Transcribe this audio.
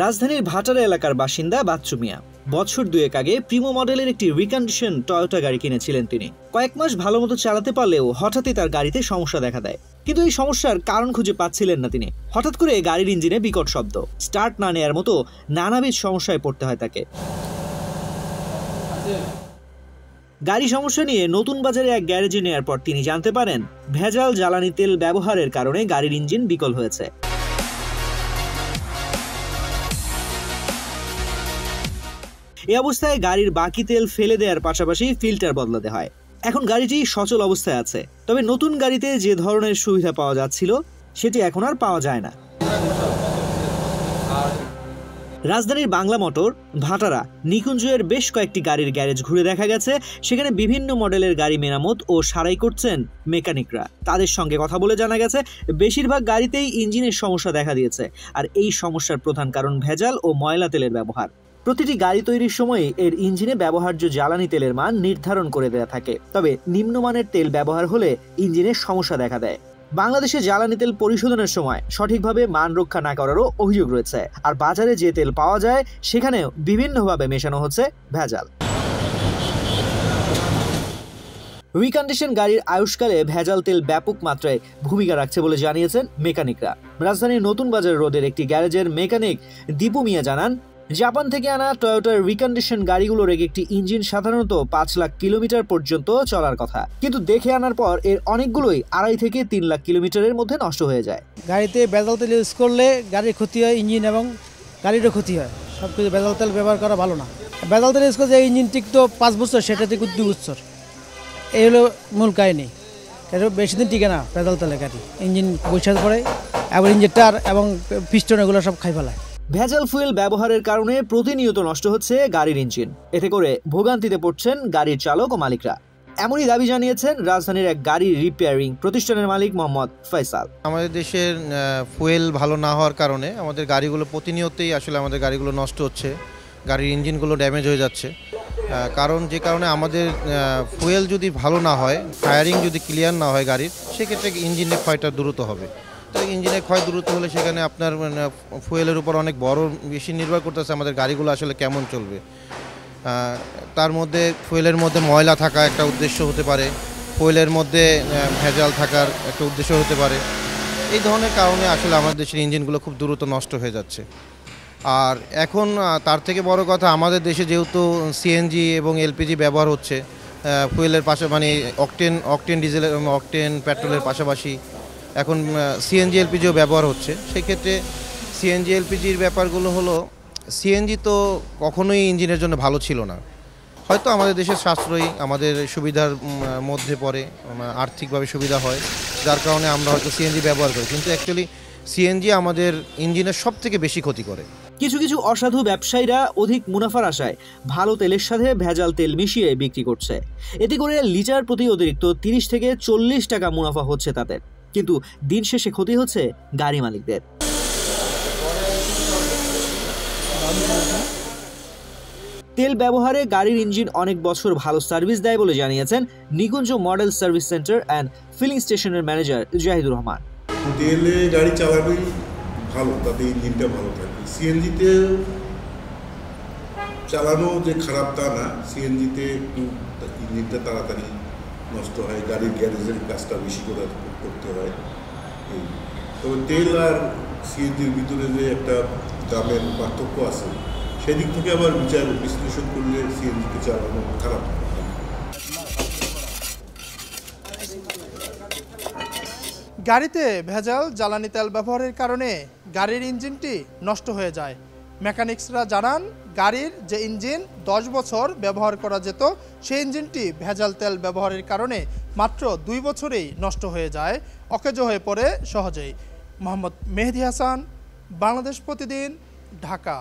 রাজধানীর ভাটারা এলাকার বাসিন্দা বাচ্চু মিয়া বছর দুয়েক আগে প্রিমো মডেলের একটি রিকন্ডিশন টয়োটা গাড়ি কিনেছিলেন তিনি। কয়েক মাস ভালো মতো চালাতে পারলেও হঠাৎই তার গাড়িতে সমস্যা দেখা দেয়। কিন্তু এই সমস্যার কারণ খুঁজে পাচ্ছিলেন না তিনি। হঠাৎ করে গাড়ির ইঞ্জিনে বিকট শব্দ, স্টার্ট না নেয়ার মতো নানাবিধ সমস্যায় পড়তে হয় তাকে। গাড়ি সমস্যা নিয়ে নতুন বাজারে এক গ্যারেজে নেওয়ার পর তিনি জানতে পারেন ভেজাল জ্বালানি তেল ব্যবহারের কারণে গাড়ির ইঞ্জিন বিকল হয়েছে। এই অবস্থায় গাড়ির বাকি তেল ফেলে দেওয়ার পাশাপাশি ফিল্টার বদলাতে হয়। এখন গাড়িটি সচল অবস্থায় আছে, তবে নতুন গাড়িতে যে ধরনের সুবিধা পাওয়া যাচ্ছিল সেটি এখন আর পাওয়া যায় না। রাজধানীর বাংলা মোটর, ভাটারা, নিকুঞ্জের বেশ কয়েকটি গাড়ির গ্যারেজ ঘুরে দেখা গেছে সেখানে বিভিন্ন মডেলের গাড়ি মেরামত ও সারাই করছেন মেকানিকরা। তাদের সঙ্গে কথা বলে জানা গেছে বেশিরভাগ গাড়িতেই ইঞ্জিনের সমস্যা দেখা দিয়েছে, আর এই সমস্যার প্রধান কারণ ভেজাল ও ময়লা তেলের ব্যবহার। প্রতিটি গাড়ি তৈরির সময় এর ইঞ্জিনে ব্যবহার্য জ্বালানি তেলের মান নির্ধারণ করে দেওয়া থাকে, তবে নিম্নমানের তেল ব্যবহার হলে ইঞ্জিনের সমস্যা দেখা দেয়। বাংলাদেশে জ্বালানি তেল পরিশোধনের সময় সঠিকভাবে মান রক্ষা না করারও অভিযোগ রয়েছে, আর বাজারে যে তেল পাওয়া যায় সেখানেও বিভিন্নভাবে মেশানো হচ্ছে ভেজাল। রিকন্ডিশন গাড়ির আয়ুষ্কালে ভেজাল তেল ব্যাপক মাত্রায় ভূমিকা রাখছে বলে জানিয়েছেন মেকানিকরা। রাজধানীর নতুন বাজার রোডের একটি গ্যারেজের মেকানিক দীপু মিয়া জানান, জাপান থেকে আনা টয়োটার রিকন্ডিশন গাড়িগুলোর একটি ইঞ্জিন সাধারণত 5 লাখ কিলোমিটার পর্যন্ত চলার কথা, কিন্তু দেখে আনার পর এর অনেকগুলোই 2.5 থেকে 3 লাখ কিলোমিটারের মধ্যে নষ্ট হয়ে যায়। গাড়িতে ভেজাল তেল ইউজ করলে গাড়ির ক্ষতি হয়, ইঞ্জিন এবং গাড়িরও ক্ষতি হয়। সব কিছু ভেজাল তেল ব্যবহার করা ভালো না। ভেজাল তেল ইউজ করলে ইঞ্জিন টিকতো 5 বছর, সেটা থেকে 2 বছর। এই হলো মূল কাহিনী। বেশি দিন টিকে না ভেজাল তেলের গাড়ি, ইঞ্জিন পরিষ্কার করে এবং ইঞ্জেক্টার এবং পিস্টন এগুলো সব খাই ফেলায়। ভেজাল ফুয়েল ব্যবহারের কারণে প্রতিনিয়ত নষ্ট হচ্ছে গাড়ির ইঞ্জিন, এতে করে ভোগান্তিতে পড়ছেন গাড়ির চালক ও মালিকরা। এমনই দাবি জানিয়েছেন রাজধানীর এক গাড়ির রিপেয়ারিং প্রতিষ্ঠানের মালিক মোহাম্মদ ফয়সাল। আমাদের দেশের ফুয়েল ভালো না হওয়ার কারণে আমাদের গাড়িগুলো প্রতিনিয়তই আমাদের গাড়িগুলো নষ্ট হচ্ছে, গাড়ির ইঞ্জিনগুলো ড্যামেজ হয়ে যাচ্ছে। যে কারণে আমাদের ফুয়েল যদি ভালো না হয়, ফায়ারিং যদি ক্লিয়ার না হয় গাড়ির, সেক্ষেত্রে ইঞ্জিনের ক্ষয়টা দ্রুত হবে। তো ইঞ্জিনের ক্ষয় দ্রুত হলে সেখানে আপনার ফুয়েলের উপর অনেক বেশি নির্ভর করতেছে আমাদের গাড়িগুলো আসলে কেমন চলবে। তার মধ্যে ফুয়েলের মধ্যে ময়লা থাকা একটা উদ্দেশ্য হতে পারে, ফুয়েলের মধ্যে ভেজাল থাকার একটা উদ্দেশ্য হতে পারে। এই ধরনের কারণে আমাদের দেশের ইঞ্জিনগুলো খুব দ্রুত নষ্ট হয়ে যাচ্ছে। আর এখন তার থেকে বড় কথা, আমাদের দেশে যেহেতু সিএনজি এবং এলপিজি ব্যবহার হচ্ছে, ফুয়েলের পাশে অকটেন ডিজেল এবং অকটেন পেট্রোলের পাশাপাশি এখন সিএনজি এলপিজিও ব্যবহার হচ্ছে। সেক্ষেত্রে সিএনজি এলপিজির ব্যাপারগুলো হলো, সিএনজি তো কখনোই ইঞ্জিনের জন্য ভালো ছিল না। হয়তো আমাদের দেশের সাশ্রয়ী, আমাদের সুবিধার মধ্যে পড়ে, আর্থিকভাবে সুবিধা হয়, যার কারণে আমরা হয়তো সিএনজি ব্যবহার করি, কিন্তু অ্যাকচুয়ালি সিএনজি আমাদের ইঞ্জিনের সব থেকে বেশি ক্ষতি করে। কিছু কিছু অসাধু ব্যবসায়ীরা অধিক মুনাফার আশায় ভালো তেলের সাথে ভেজাল তেল মিশিয়ে বিক্রি করছে। এতে করে লিটার প্রতি অতিরিক্ত 30 থেকে 40 টাকা মুনাফা হচ্ছে তাদের, কিন্তু দিন শেষে ক্ষতি হচ্ছে গাড়ি মালিকদের। তেল ব্যবহারে গাড়ির ইঞ্জিন অনেক বছর ভালো সার্ভিস দেয় বলে জানিয়েছেন Nikunja model service centre and filling স্টেশনের ম্যানেজার জাহিদুর রহমান। তেলে গাড়ি চালানোই ভালো, তাতে ইঞ্জিনটা ভালো থাকে। সিএনজিতে চালানো যে খারাপ তা না, সিএনজিতে একটু ইঞ্জিনটা তাড়াতাড়ি নষ্ট হয়, গাড়ির গ্যারেজের কাজটা বেশি করে করতে হয়। তবে তেল আর সিএনজির ভিতরে যে একটা দামের পার্থক্য আছে, সেদিক থেকে আবার বিশ্লেষণ করলে সিএনজিতে চালানো খারাপ। গাড়িতে ভেজাল জ্বালানি তেল ব্যবহারের কারণে গাড়ির ইঞ্জিনটি নষ্ট হয়ে যায়। মেকানিক্সরা জানান, গাড়ির যে ইঞ্জিন 10 বছর ব্যবহার করা যেত, সেই ইঞ্জিনটি ভেজাল তেল ব্যবহারের কারণে মাত্র 2 বছরেই নষ্ট হয়ে যায়, অকেজো হয়ে পড়ে সহজেই। মোহাম্মদ মেহেদি হাসান, বাংলাদেশ প্রতিদিন, ঢাকা।